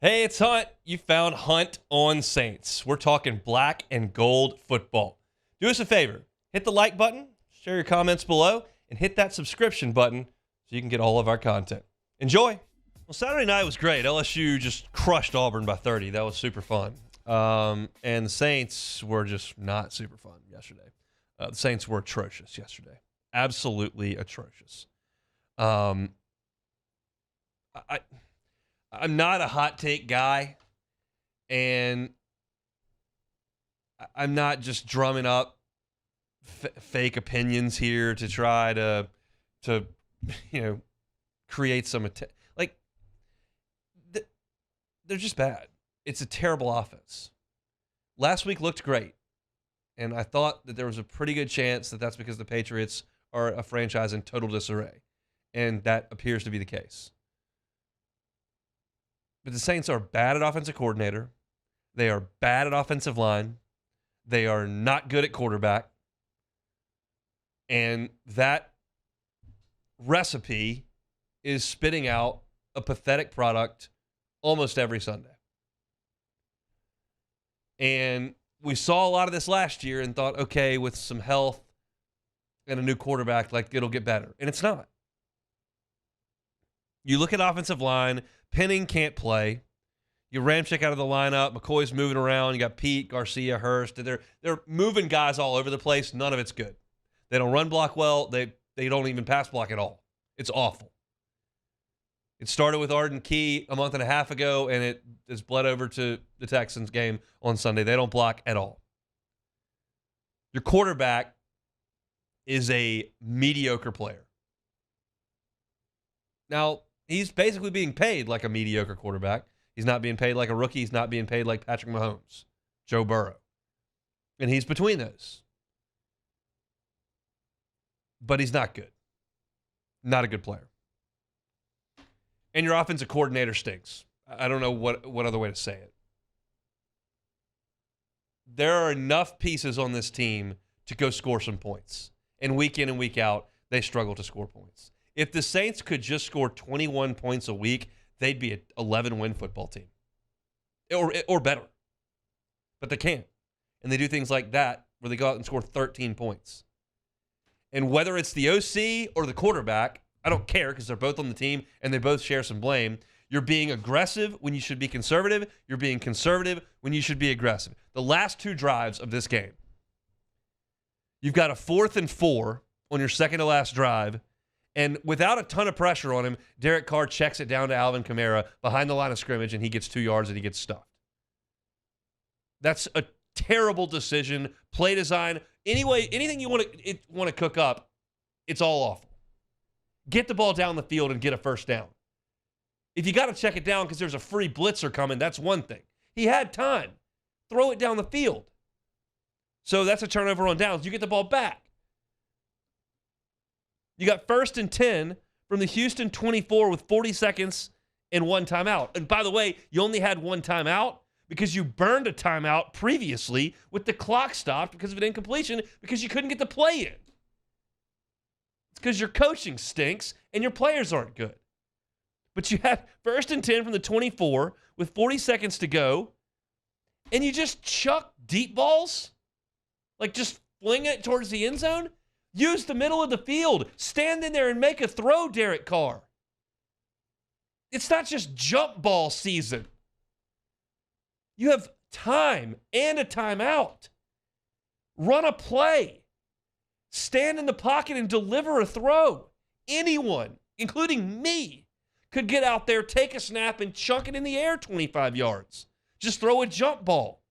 Hey, it's Hunt. You found Hunt on Saints. We're talking black and gold football. Do us a favor. Hit the like button, share your comments below, and hit that subscription button so you can get all of our content. Enjoy. Well, Saturday night was great. LSU just crushed Auburn by 30. That was super fun. And the Saints were just not super fun yesterday. The Saints were atrocious yesterday. Absolutely atrocious. I'm not a hot take guy, and I'm not just drumming up fake opinions here to try to create some they're just bad. It's a terrible offense. Last week looked great, and I thought that there was a pretty good chance that that's because the Patriots are a franchise in total disarray, and that appears to be the case. But the Saints are bad at offensive coordinator. They are bad at offensive line. They are not good at quarterback. And that recipe is spitting out a pathetic product almost every Sunday. And we saw a lot of this last year and thought, okay, with some health and a new quarterback, like it'll get better. And it's not. You look at offensive line, Penning can't play. You Ramchick out of the lineup. McCoy's moving around. You got Pete, Garcia, Hurst. They're moving guys all over the place. None of it's good. They don't run block well. They don't even pass block at all. It's awful. It started with Arden Key a month and a half ago, and it has bled over to the Texans game on Sunday. They don't block at all. Your quarterback is a mediocre player. Now, he's basically being paid like a mediocre quarterback. He's not being paid like a rookie. He's not being paid like Patrick Mahomes, Joe Burrow. And he's between those. But he's not good. Not a good player. And your offensive coordinator stinks. I don't know what other way to say it. There are enough pieces on this team to go score some points. And week in and week out, they struggle to score points. If the Saints could just score 21 points a week, they'd be an 11-win football team. Or better. But they can't. And they do things like that where they go out and score 13 points. And whether it's the OC or the quarterback, I don't care because they're both on the team and they both share some blame. You're being aggressive when you should be conservative. You're being conservative when you should be aggressive. The last two drives of this game, you've got a 4th and 4 on your second to last drive. And without a ton of pressure on him, Derek Carr checks it down to Alvin Kamara behind the line of scrimmage, and he gets 2 yards and he gets stuffed. That's a terrible decision. Play design. Anyway, anything you want to cook up, it's all awful. Get the ball down the field and get a first down. If you got to check it down because there's a free blitzer coming, that's one thing. He had time. Throw it down the field. So that's a turnover on downs. You get the ball back. You got 1st and 10 from the Houston 24 with 40 seconds and 1 timeout. And by the way, you only had 1 timeout because you burned a timeout previously with the clock stopped because of an incompletion because you couldn't get the play in. It's because your coaching stinks and your players aren't good. But you had 1st and 10 from the 24 with 40 seconds to go, and you just chuck deep balls? Like just fling it towards the end zone? Use the middle of the field. Stand in there and make a throw, Derek Carr. It's not just jump ball season. You have time and a timeout. Run a play. Stand in the pocket and deliver a throw. Anyone, including me, could get out there, take a snap, and chunk it in the air 25 yards. Just throw a jump ball.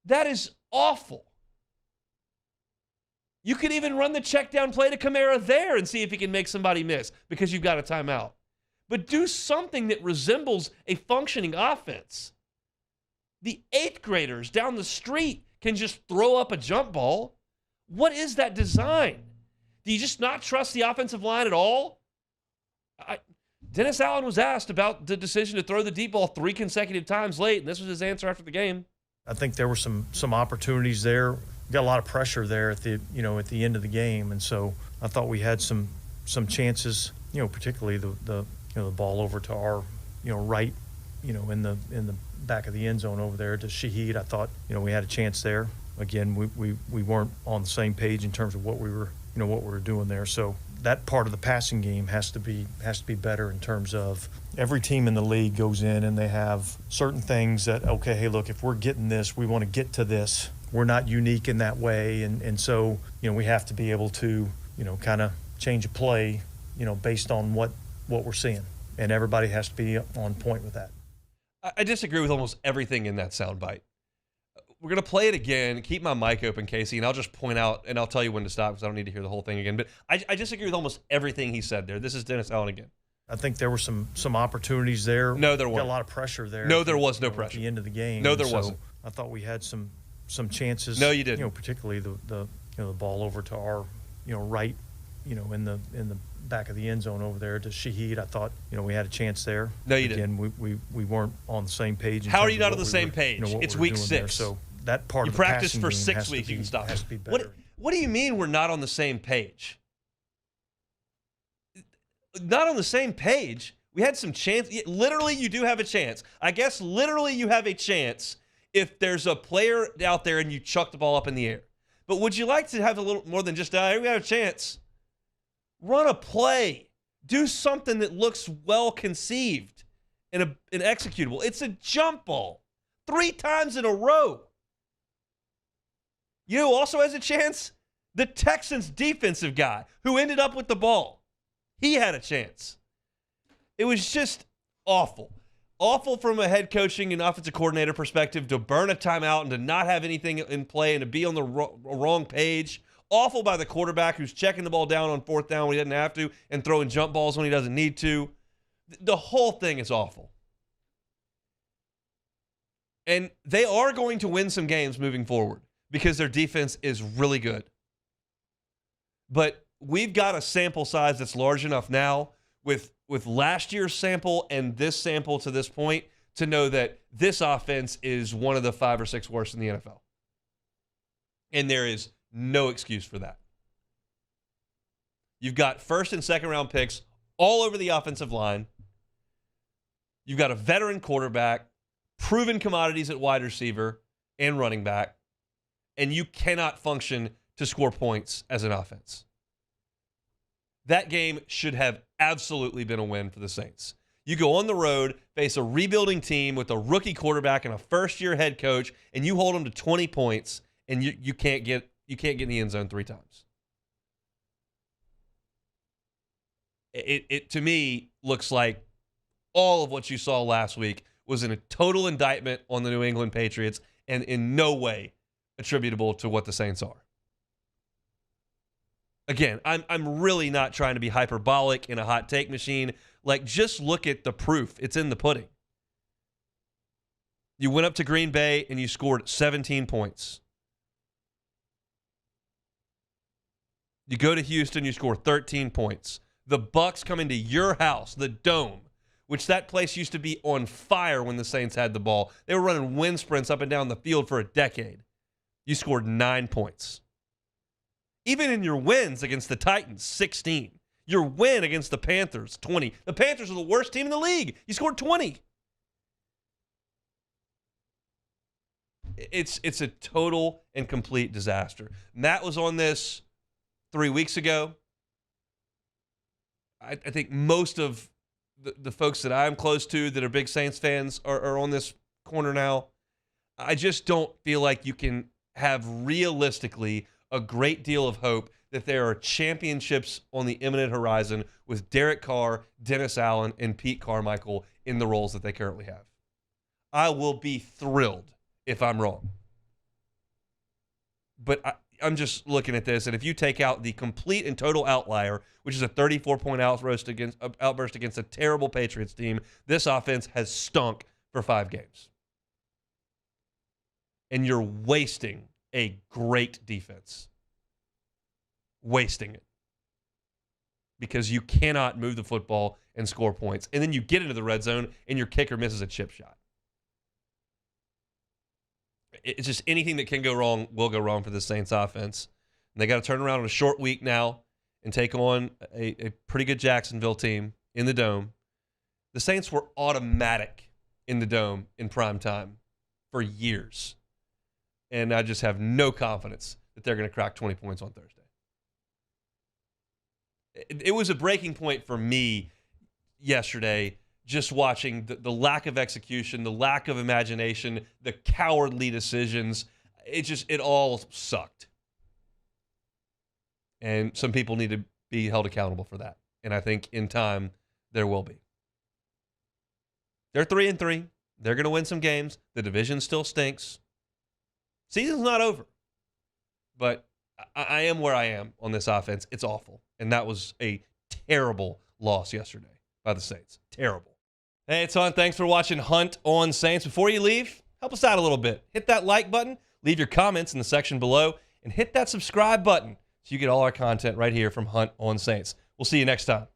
That is awful. You could even run the check down play to Kamara there and see if he can make somebody miss because you've got a timeout. But do something that resembles a functioning offense. The 8th graders down the street can just throw up a jump ball. What is that design? Do you just not trust the offensive line at all? Dennis Allen was asked about the decision to throw the deep ball 3 consecutive times late, and this was his answer after the game. I think there were some opportunities there. Got a lot of pressure there at the end of the game, and so I thought we had some chances. Particularly the ball over to our right in the back of the end zone over there to Shaheed. I thought, we had a chance there. Again, we weren't on the same page in terms of what we were doing there. So that part of the passing game has to be better in terms of every team in the league goes in and they have certain things that, okay, hey, look, if we're getting this, we want to get to this. We're not unique in that way. And so, we have to be able to, kind of change a play, based on what we're seeing. And everybody has to be on point with that. I disagree with almost everything in that soundbite. We're going to play it again. Keep my mic open, Casey, and I'll just point out, and I'll tell you when to stop because I don't need to hear the whole thing again. But I disagree with almost everything he said there. This is Dennis Allen again. I think there were some opportunities there. No, there weren't. Got a lot of pressure there. No, there was no pressure. At the end of the game. No, there wasn't. I thought we had some chances. No, you didn't. Particularly the ball over to our right, in the back of the end zone over there to Shaheed. I thought we had a chance there. No, you didn't. Again, we weren't on the same page. How are you not on the same page? It's week 6. So that part you of the practiced for passing 6 weeks. You can stop. Has to be better. What do you mean we're not on the same page? Not on the same page. We had some chance. Literally, you do have a chance. I guess literally you have a chance if there's a player out there and you chuck the ball up in the air. But would you like to have a little more than just, we have a chance? Run a play. Do something that looks well conceived and executable. It's a jump ball 3 times in a row. You know who also has a chance? The Texans defensive guy who ended up with the ball. He had a chance. It was just awful. Awful from a head coaching and offensive coordinator perspective to burn a timeout and to not have anything in play and to be on the wrong page. Awful by the quarterback who's checking the ball down on 4th down when he doesn't have to and throwing jump balls when he doesn't need to. The whole thing is awful. And they are going to win some games moving forward because their defense is really good. But we've got a sample size that's large enough now with last year's sample and this sample to this point to know that this offense is one of the 5 or 6 worst in the NFL. And there is no excuse for that. You've got 1st and 2nd round picks all over the offensive line. You've got a veteran quarterback, proven commodities at wide receiver and running back, and you cannot function to score points as an offense. That game should have absolutely been a win for the Saints. You go on the road, face a rebuilding team with a rookie quarterback and a first-year head coach, and you hold them to 20 points, and you can't get in the end zone 3 times. It to me looks like all of what you saw last week was a total indictment on the New England Patriots and in no way attributable to what the Saints are. Again, I'm really not trying to be hyperbolic in a hot take machine. Like, just look at the proof. It's in the pudding. You went up to Green Bay and you scored 17 points. You go to Houston, you score 13 points. The Bucs come into your house, the Dome, which that place used to be on fire when the Saints had the ball. They were running wind sprints up and down the field for a decade. You scored 9 points. Even in your wins against the Titans, 16. Your win against the Panthers, 20. The Panthers are the worst team in the league. You scored 20. It's a total and complete disaster. Matt was on this 3 weeks ago. I think most of the folks that I'm close to that are big Saints fans are on this corner now. I just don't feel like you can have realistically a great deal of hope that there are championships on the imminent horizon with Derek Carr, Dennis Allen, and Pete Carmichael in the roles that they currently have. I will be thrilled if I'm wrong. But I'm just looking at this, and if you take out the complete and total outlier, which is a 34-point outburst against a terrible Patriots team, this offense has stunk for 5 games. And you're wasting a great defense. Wasting it. Because you cannot move the football and score points. And then you get into the red zone, and your kicker misses a chip shot. It's just anything that can go wrong will go wrong for the Saints offense. And they got to turn around on a short week now and take on a pretty good Jacksonville team in the Dome. The Saints were automatic in the Dome in prime time for years. And I just have no confidence that they're going to crack 20 points on Thursday. It was a breaking point for me yesterday, just watching the lack of execution, the lack of imagination, the cowardly decisions. It all sucked. And some people need to be held accountable for that. And I think in time, there will be. They're 3-3. They're going to win some games. The division still stinks. Season's not over. But I am where I am on this offense. It's awful. And that was a terrible loss yesterday by the Saints. Terrible. Hey, it's Hunt. Thanks for watching Hunt on Saints. Before you leave, help us out a little bit. Hit that like button. Leave your comments in the section below. And hit that subscribe button so you get all our content right here from Hunt on Saints. We'll see you next time.